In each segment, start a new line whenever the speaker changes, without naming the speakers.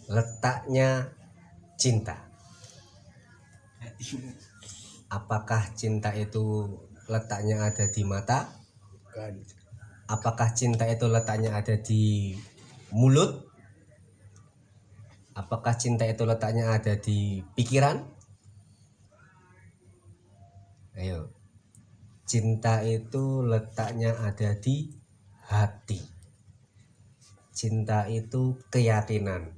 Letaknya cinta. Apakah cinta itu letaknya ada di mata?
Bukan.
Apakah cinta itu letaknya ada di mulut? Apakah cinta itu letaknya ada di pikiran? Ayo. Cinta itu letaknya ada di hati. Cinta itu keyakinan.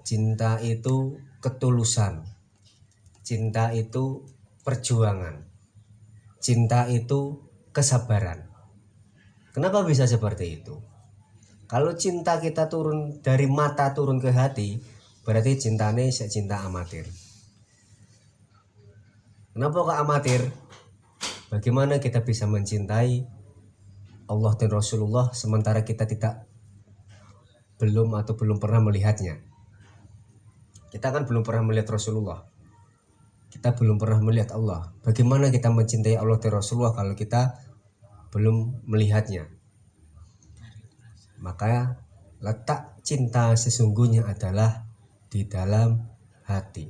Cinta itu ketulusan. Cinta itu perjuangan. Cinta itu kesabaran. Kenapa bisa seperti itu? Kalau cinta kita turun dari mata turun ke hati, berarti cintanya cinta amatir. Kenapa kok amatir? Bagaimana kita bisa mencintai Allah dan Rasulullah sementara kita belum pernah melihatnya? Kita kan belum pernah melihat Rasulullah. Kita belum pernah melihat Allah. Bagaimana kita mencintai Allah dan Rasulullah kalau kita belum melihatnya? Maka letak cinta sesungguhnya adalah di dalam hati.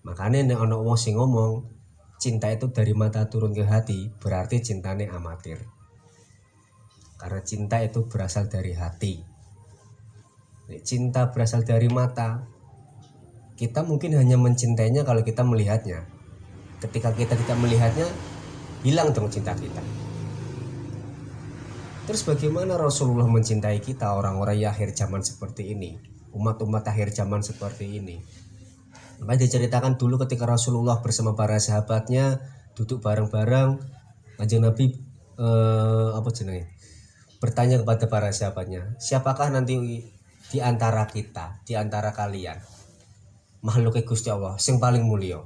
Makanya nek ana wong sing ngomong cinta itu dari mata turun ke hati, berarti cintane amatir. Karena cinta itu berasal dari hati. Nek cinta berasal dari mata, kita mungkin hanya mencintainya kalau kita melihatnya. Ketika kita tidak melihatnya, hilang dong cinta kita. Terus bagaimana Rasulullah mencintai kita, orang-orang yang akhir zaman seperti ini, umat-umat akhir zaman seperti ini? Maka diceritakan dulu ketika Rasulullah bersama para sahabatnya duduk bareng-bareng, Kanjeng Nabi bertanya kepada para sahabatnya, siapakah nanti di antara kita, di antara kalian, makhluk Gusti Allah sing paling mulia?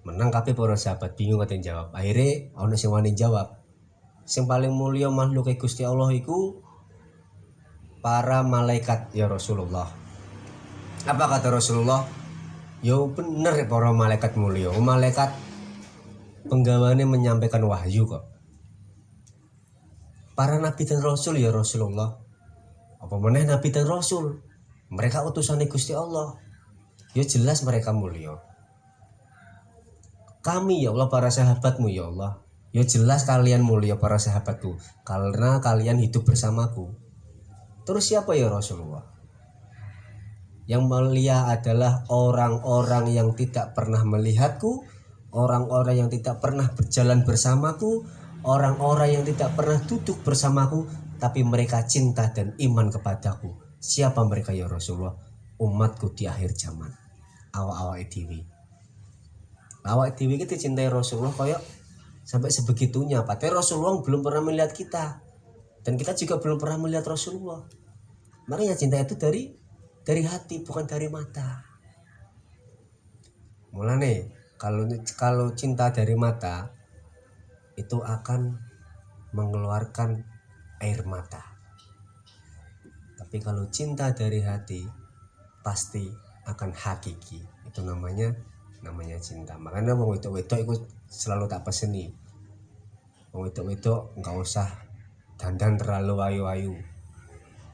Menang kabeh para sahabat bingung kate jawab. Akhirnya ana sing wani jawab. Sing paling mulia makhluk Gusti Allah iku para malaikat ya Rasulullah. Apa kata Rasulullah? Ya bener para malaikat mulia. Malaikat penggawane menyampaikan wahyu kok. Para nabi dan rasul ya Rasulullah. Apa meneh nabi dan rasul? Mereka utusan Gusti Allah. Ya jelas mereka mulia. Kami ya Allah para sahabatmu ya Allah. Ya jelas kalian mulia para sahabatku karena kalian hidup bersamaku. Terus siapa ya Rasulullah? Yang mulia adalah orang-orang yang tidak pernah melihatku, orang-orang yang tidak pernah berjalan bersamaku, orang-orang yang tidak pernah duduk bersamaku, tapi mereka cinta dan iman kepadaku. Siapa mereka ya Rasulullah? Umatku di akhir zaman. Awak-awak dewi. Awak dewi kita cintai Rasulullah kayak sampai sebegitunya. Padahal Rasulullah belum pernah melihat kita. Dan kita juga belum pernah melihat Rasulullah. Makanya cinta itu dari hati, bukan dari mata. Mulane kalau cinta dari mata itu akan mengeluarkan air mata. Tapi kalau cinta dari hati pasti akan hakiki. Itu namanya cinta. Makanya wong wedok-wedok itu selalu tak peseni. Wong wedok-wedok enggak usah dandan terlalu ayu-ayu.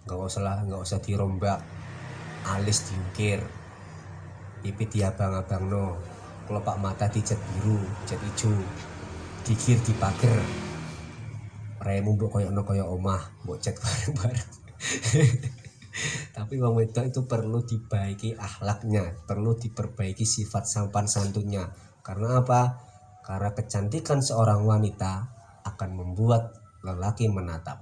Enggak usah dirombak. Alis diukir, pipi diabang-abangno, kelopak mata dicat biru, cat hijau, gigir dipager, remu mbok koyo omah, mbok cat bareng-bareng. Tapi wong wedok itu perlu dibaiki akhlaknya, perlu diperbaiki sifat sopan santunnya. Karena apa? Karena kecantikan seorang wanita akan membuat lelaki menatap.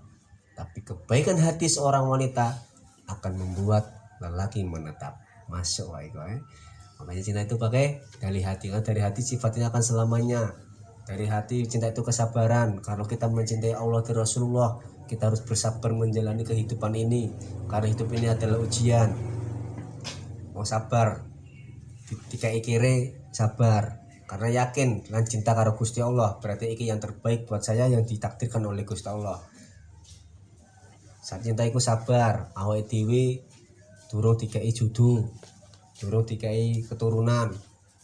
Tapi kebaikan hati seorang wanita akan membuat lelaki menetap. Masuk wae kowe. Makanya cinta itu pakai dari hati. Kan dari hati sifatnya akan selamanya. Dari hati cinta itu kesabaran. Kalau kita mencintai Allah dan Rasulullah, kita harus bersabar menjalani kehidupan ini. Karena hidup ini adalah ujian. Mau sabar. Dikai kire sabar. Karena yakin lan cinta karo Gusti Allah, berarti iki yang terbaik buat saya yang ditakdirkan oleh Gusti Allah. Saat cinta iku sabar, awake dhewe durung dikai judu, durung dikai keturunan,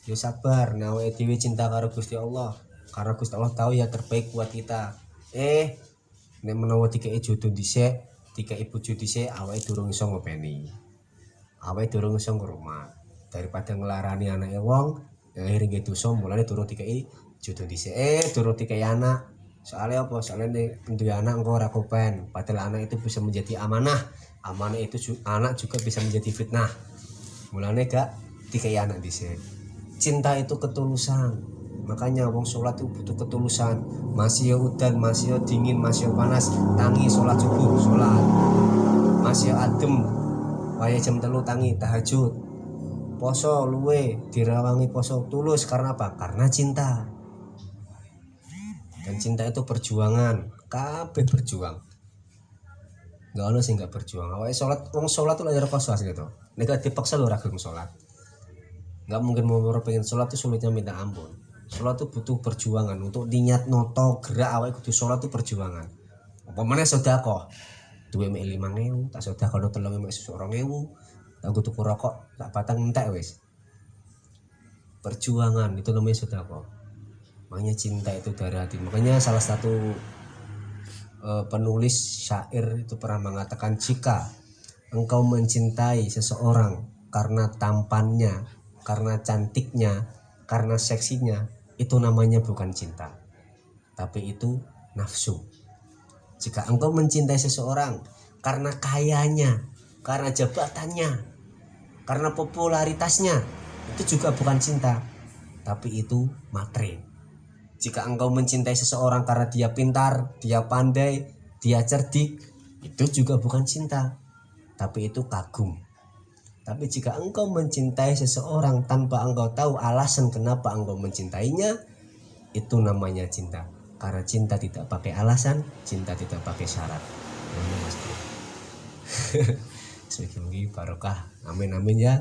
ya sabar. Nah awake dhewe cinta karo Gusti Allah, karena Gusti Allah tahu yang terbaik buat kita. Nek menawa dikai judu dhisik, dikai bojo dhisik awake durung iso ngopeni. Awake durung iso ngrumat. Daripada ngelarani anake wong, akhire nggih dosa mulane durung dikai jodoh dhisik. Durung dikai anak. Soalnya apa? Soalnya duwe anak engko ora kopen. Padahal anak itu bisa menjadi amanah. Amanah itu anak juga bisa menjadi fitnah. Mulane gak dikai anak dhisik. Cinta itu ketulusan. Makanya wong sholat itu butuh ketulusan. Masih udan, masih dingin, masih panas, tangi sholat subuh, sholat. Masih adem, waya jam 3 tangi tahajud. Poso luwe dirawangi poso tulus karena apa? Karena cinta. Dan cinta itu perjuangan, kabeh berjuang. Gak ono sing gak berjuang. Awake sholat, wong sholat tuh lagi rekoso asli to. Nek gak dipaksa lho ra gelem sholat. Gak mungkin mau pengen sholat tuh sulitnya minta ampun. Sholat tuh butuh perjuangan. Untuk niat noto gerak awake kudu sholat tuh perjuangan. Apa meneh sedekah. Duwe mek 5.000, tak sedekah ono 3.000 mek 2.000. Tak tuku rokok, tak batang entek wis. Perjuangan itu namanya sedekah. Makanya cinta itu dari hati. Makanya salah satu penulis syair itu pernah mengatakan, jika engkau mencintai seseorang karena tampannya, karena cantiknya, karena seksinya, itu namanya bukan cinta, tapi itu nafsu. Jika engkau mencintai seseorang karena kayanya, karena jabatannya, karena popularitasnya, itu juga bukan cinta, tapi itu matre. Jika engkau mencintai seseorang karena dia pintar, dia pandai, dia cerdik, itu juga bukan cinta, tapi itu kagum. Tapi jika engkau mencintai seseorang tanpa engkau tahu alasan kenapa engkau mencintainya, itu namanya cinta. Karena cinta tidak pakai alasan, cinta tidak pakai syarat. Ini Mas Bro. Semoga barokah. Amin amin ya.